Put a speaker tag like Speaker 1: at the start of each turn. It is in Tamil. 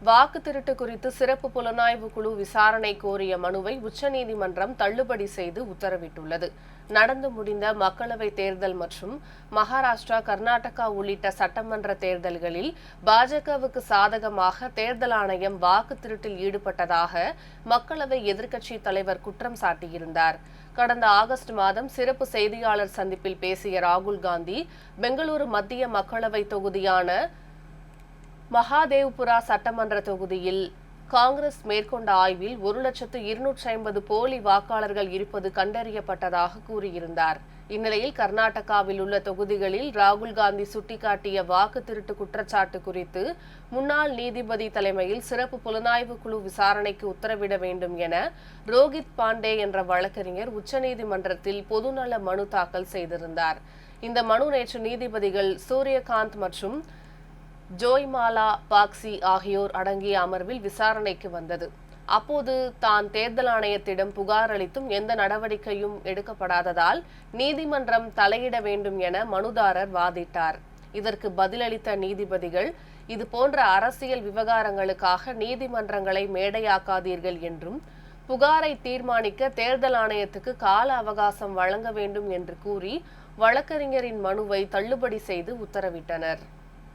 Speaker 1: வாக்கு திருட்டு குறித்து சிறப்பு புலனாய்வு குழு விசாரணை கோரிய மனுவை உச்சநீதிமன்றம் தள்ளுபடி செய்து உத்தரவிட்டுள்ளது. நடந்து முடிந்த மக்களவைத் தேர்தல் மற்றும் மகாராஷ்டிரா, கர்நாடகா உள்ளிட்ட சட்டமன்ற தேர்தல்களில் பாஜகவுக்கு சாதகமாக தேர்தல் ஆணையம் வாக்கு திருட்டில் ஈடுபட்டதாக மக்களவை எதிர்க்கட்சித் தலைவர் குற்றம் சாட்டியிருந்தார். கடந்த ஆகஸ்ட் மாதம் சிறப்பு செய்தியாளர் சந்திப்பில் பேசிய ராகுல் காந்தி, பெங்களூரு மத்திய மக்களவை தொகுதியான மகாதேவ்புரா சட்டமன்ற தொகுதியில் காங்கிரஸ் மேற்கொண்ட ஆய்வில் 1,250,000 போலி வாக்காளர்கள் இருப்பது கண்டறியப்பட்டதாக கூறியிருந்தார். இந்நிலையில் கர்நாடகாவில் உள்ள தொகுதிகளில் ராகுல் காந்தி சுட்டிக்காட்டிய வாக்கு திருட்டு குற்றச்சாட்டு குறித்து முன்னாள் நீதிபதி தலைமையில் சிறப்பு புலனாய்வு குழு விசாரணைக்கு உத்தரவிட வேண்டும் என ரோஹித் பாண்டே என்ற வழக்கறிஞர் உச்சநீதிமன்றத்தில் பொதுநல மனு தாக்கல் செய்திருந்தார். இந்த மனு நேற்று நீதிபதிகள் சூரியகாந்த் மற்றும் ஜோய்மாலா பாக்சி ஆகியோர் அடங்கிய அமர்வில் விசாரணைக்கு வந்தது. அப்போது தான் தேர்தல் ஆணையத்திடம் புகார் அளித்தும் எந்த நடவடிக்கையும் எடுக்கப்படாததால் நீதிமன்றம் தலையிட வேண்டும் என மனுதாரர் வாதிட்டார். இதற்கு பதிலளித்த நீதிபதிகள், இதுபோன்ற அரசியல் விவகாரங்களுக்காக நீதிமன்றங்களை மேடையாக்காதீர்கள் என்றும் புகாரை தீர்மானிக்க தேர்தல் ஆணையத்துக்கு கால அவகாசம் வழங்க வேண்டும் என்று கூறி வழக்கறிஞரின் மனுவை தள்ளுபடி செய்து உத்தரவிட்டனர்.